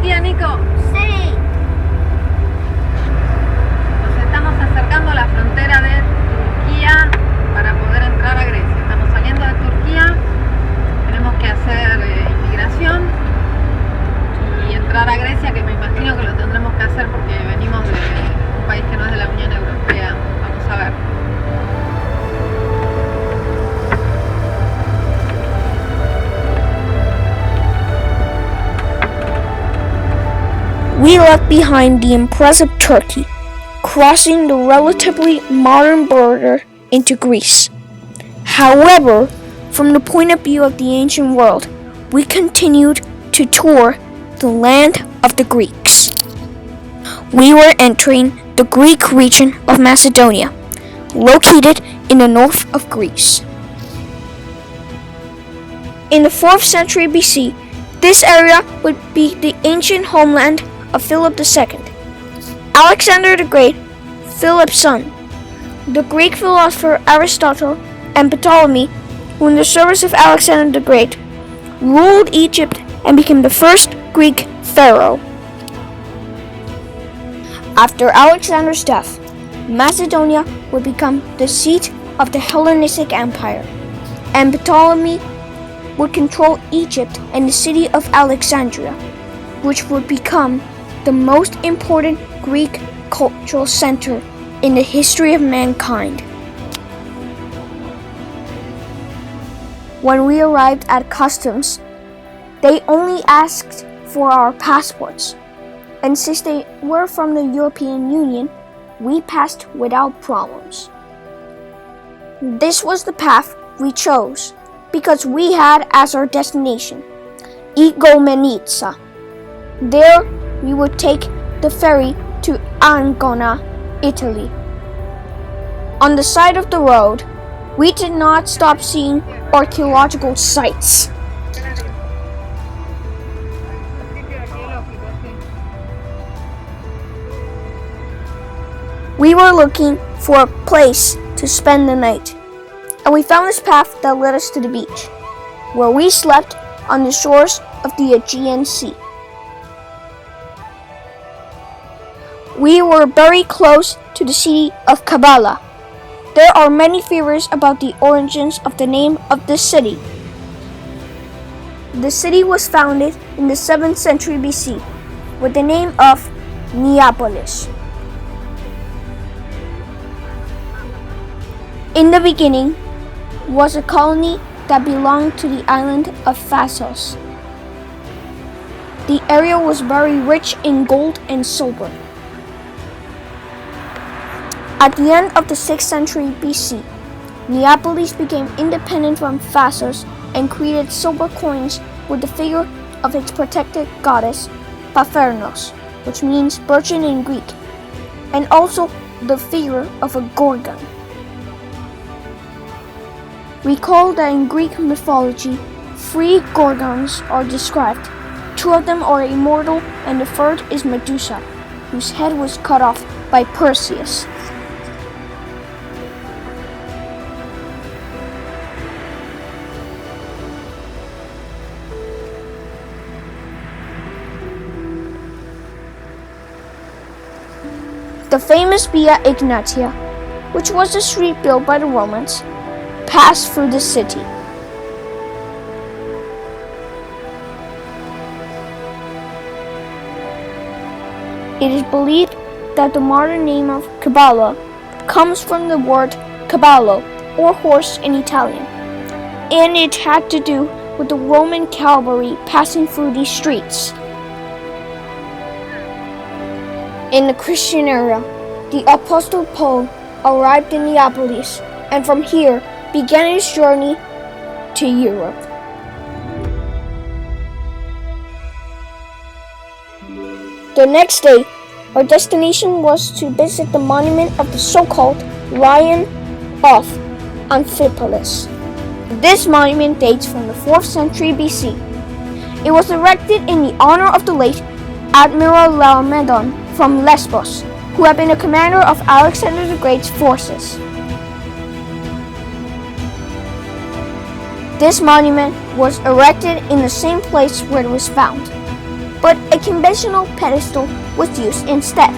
Turquía, Nico? Sí. Nos estamos acercando a la frontera de Turquía para poder entrar a Grecia. Estamos saliendo de Turquía, tenemos que hacer inmigración y entrar a Grecia, que me imagino que lo tendremos que hacer porque venimos de un país que no es de la Unión Europea. Vamos a ver. We left behind the impressive Turkey, crossing the relatively modern border into Greece. However, from the point of view of the ancient world, we continued to tour the land of the Greeks. We were entering the Greek region of Macedonia, located in the north of Greece. In the 4th century BC, this area would be the ancient homeland of Philip II, Alexander the Great, Philip's son. The Greek philosopher Aristotle and Ptolemy, who in the service of Alexander the Great, ruled Egypt and became the first Greek pharaoh. After Alexander's death, Macedonia would become the seat of the Hellenistic Empire, and Ptolemy would control Egypt and the city of Alexandria, which would become the most important Greek cultural center in the history of mankind. When we arrived at customs, they only asked for our passports, and since they were from the European Union, we passed without problems. This was the path we chose because we had as our destination Igoumenitsa. There we would take the ferry to Ancona, Italy. On the side of the road, we did not stop seeing archaeological sites. We were looking for a place to spend the night, and we found this path that led us to the beach, where we slept on the shores of the Aegean Sea. We were very close to the city of Pella. There are many theories about the origins of the name of this city. The city was founded in the 7th century BC with the name of Neapolis. In the beginning was a colony that belonged to the island of Phasos. The area was very rich in gold and silver. At the end of the 6th century BC, Neapolis became independent from Phasos and created silver coins with the figure of its protected goddess, Paphernos, which means virgin in Greek, and also the figure of a gorgon. Recall that in Greek mythology, 3 gorgons are described. 2 of them are immortal, and the 3rd is Medusa, whose head was cut off by Perseus. The famous Via Egnatia, which was a street built by the Romans, passed through the city. It is believed that the modern name of Pella comes from the word cavallo, or horse in Italian, and it had to do with the Roman cavalry passing through these streets. In the Christian era, the Apostle Paul arrived in Neapolis, and from here began his journey to Europe. The next day, our destination was to visit the monument of the so-called Lion of Amphipolis. This monument dates from the 4th century BC. It was erected in the honor of the late Admiral Laomedon from Lesbos, who had been a commander of Alexander the Great's forces. This monument was erected in the same place where it was found. but a conventional pedestal was used instead.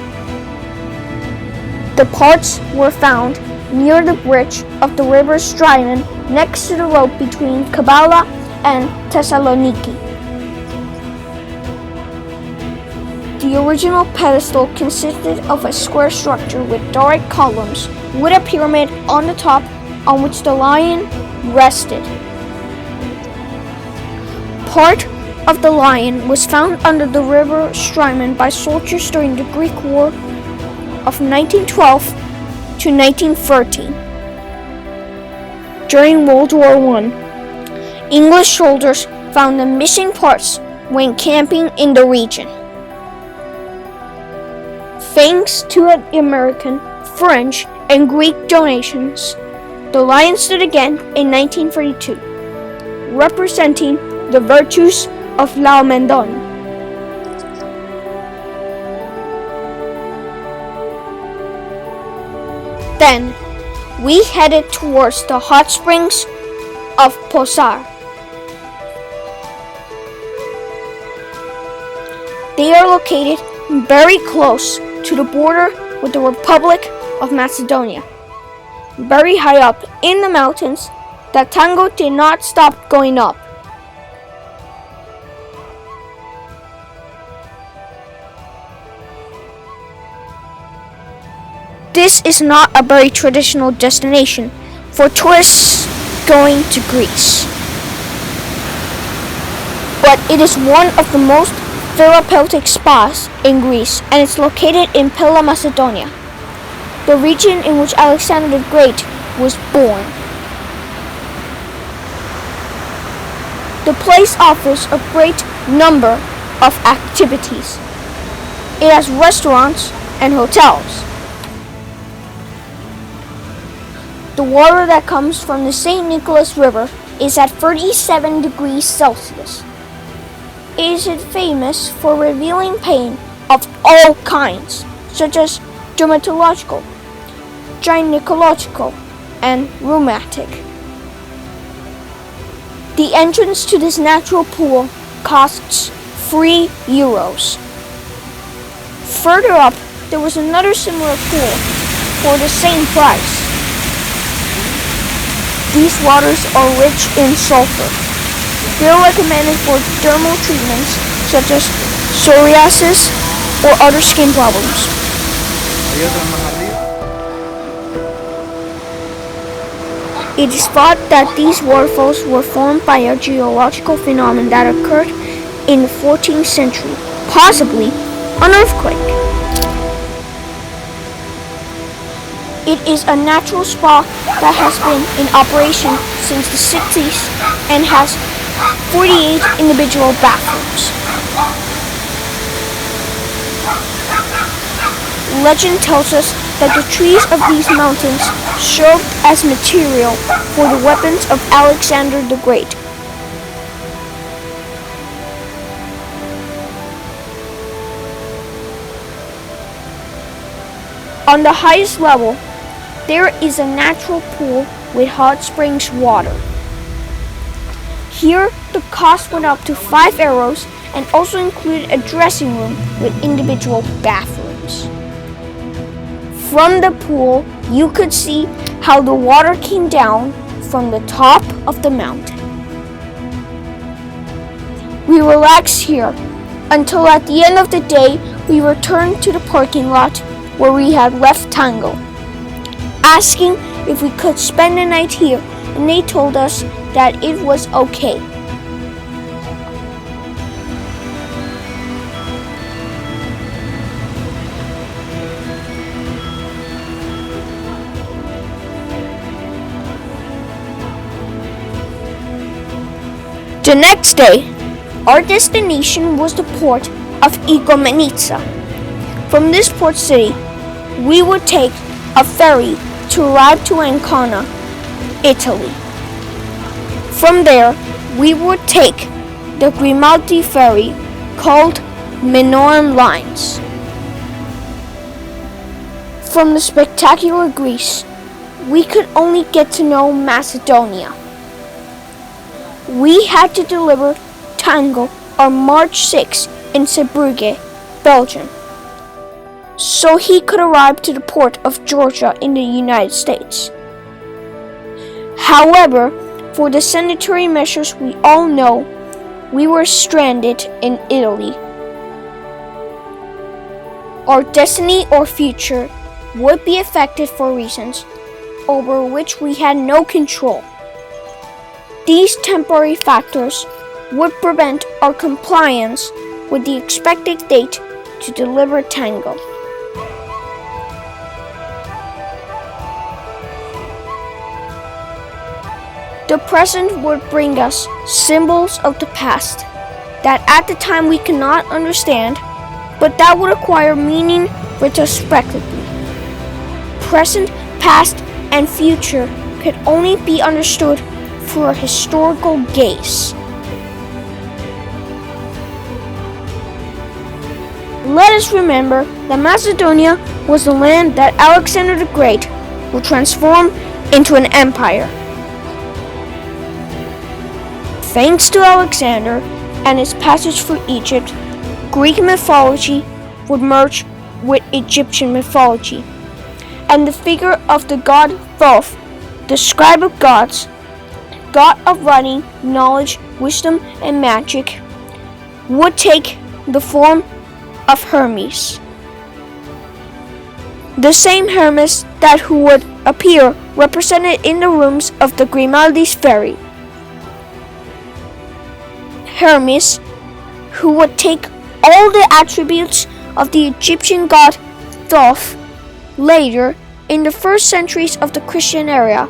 The parts were found near the bridge of the river Strymon next to the road between Kavala and Thessaloniki. The original pedestal consisted of a square structure with Doric columns with a pyramid on the top on which the lion rested. Part of the lion was found under the river Strymon by soldiers during the Greek War of 1912 to 1913. During World War I, English soldiers found the missing parts when camping in the region. Thanks to American, French, and Greek donations, the lion stood again in 1942, representing the virtues of La Mendon. Then, we headed towards the hot springs of Pozar. They are located very close to the border with the Republic of Macedonia. Very high up in the mountains, the tango did not stop going up. This is not a very traditional destination for tourists going to Greece, but it is one of the most therapeutic spas in Greece, and it's located in Pella, Macedonia, the region in which Alexander the Great was born. The place offers a great number of activities. It has restaurants and hotels. The water that comes from the St. Nicholas River is at 37 degrees Celsius. It is famous for revealing pain of all kinds, such as dermatological, gynecological, and rheumatic. The entrance to this natural pool costs €3. Further up, there was another similar pool for the same price. These waters are rich in sulfur. They are recommended for dermal treatments such as psoriasis or other skin problems. It is thought that these waterfalls were formed by a geological phenomenon that occurred in the 14th century, possibly an earthquake. It is a natural spa that has been in operation since the 60s and has 48 individual bathrooms. Legend tells us that the trees of these mountains served as material for the weapons of Alexander the Great. On the highest level, there is a natural pool with hot springs water. Here, the cost went up to €5 and also included a dressing room with individual bathrooms. From the pool, you could see how the water came down from the top of the mountain. We relaxed here until at the end of the day, we returned to the parking lot where we had left Tango, asking if we could spend the night here, and they told us that it was okay. The next day, our destination was the port of Igoumenitsa. From this port city, we would take a ferry to arrive to Ancona, Italy. From there, we would take the Grimaldi ferry called Minoan lines. From the spectacular Greece, we could only get to know Macedonia. We had to deliver Tango on March 6 in Zeebrugge, Belgium, so he could arrive to the port of Georgia in the United States. However, for the sanitary measures we all know, we were stranded in Italy. Our destiny or future would be affected for reasons over which we had no control. These temporary factors would prevent our compliance with the expected date to deliver Tango. The present would bring us symbols of the past that at the time we cannot understand, but that would acquire meaning retrospectively. Present, past, and future could only be understood through a historical gaze. Let us remember that Macedonia was the land that Alexander the Great would transform into an empire. Thanks to Alexander and his passage through Egypt, Greek mythology would merge with Egyptian mythology, and the figure of the god Thoth, the scribe of gods, god of writing, knowledge, wisdom, and magic, would take the form of Hermes. The same Hermes that who would appear represented in the rooms of the Grimaldi's Ferry. Hermes, who would take all the attributes of the Egyptian god Thoth, later, in the first centuries of the Christian era,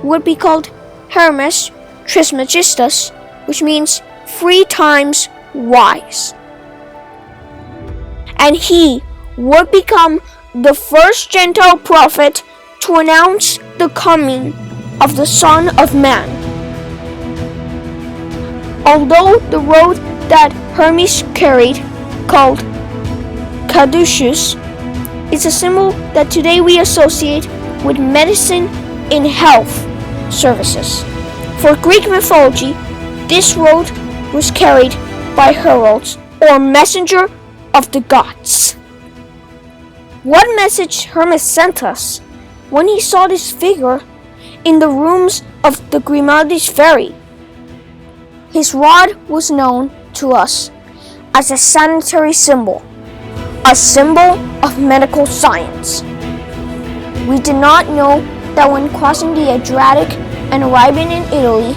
would be called Hermes Trismegistus, which means 3 times wise. And he would become the first Gentile prophet to announce the coming of the Son of Man. Although the road that Hermes carried, called caduceus, is a symbol that today we associate with medicine in health services. For Greek mythology, this road was carried by heralds or messenger of the gods. What message Hermes sent us when he saw this figure in the rooms of the Grimaldi's Ferry? His rod was known to us as a sanitary symbol, a symbol of medical science. We did not know that when crossing the Adriatic and arriving in Italy,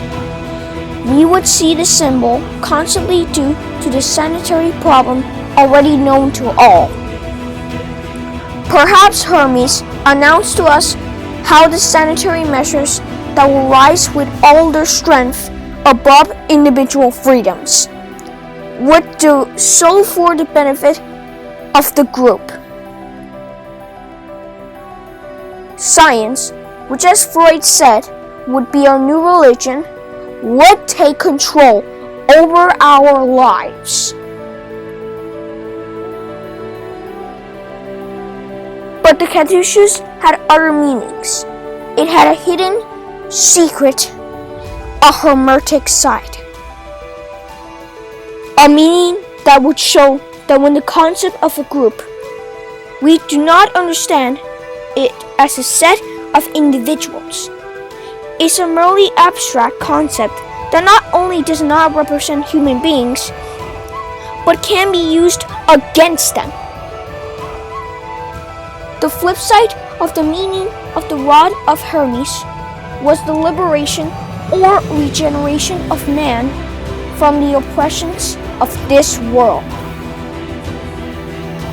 we would see the symbol constantly due to the sanitary problem already known to all. Perhaps Hermes announced to us how the sanitary measures that will rise with all their strength above individual freedoms would do so for the benefit of the group. Science, which as Freud said would be our new religion, would take control over our lives. But the caduceus had other meanings. It had a hidden, secret, a hermetic side. A meaning that would show that when the concept of a group, we do not understand it as a set of individuals. It's a merely abstract concept that not only does not represent human beings, but can be used against them. The flip side of the meaning of the rod of Hermes was the liberation or regeneration of man from the oppressions of this world.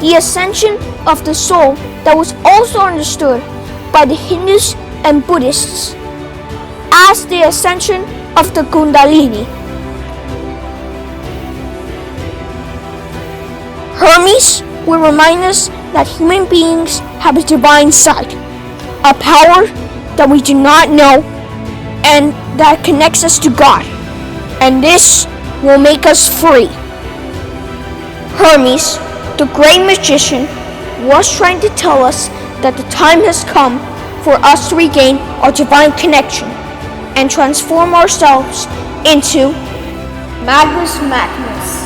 The ascension of the soul that was also understood by the Hindus and Buddhists as the ascension of the Kundalini. Hermes will remind us that human beings have a divine side, a power that we do not know and that connects us to God, and this will make us free. Hermes, the great magician, was trying to tell us that the time has come for us to regain our divine connection and transform ourselves into Magus Magnus.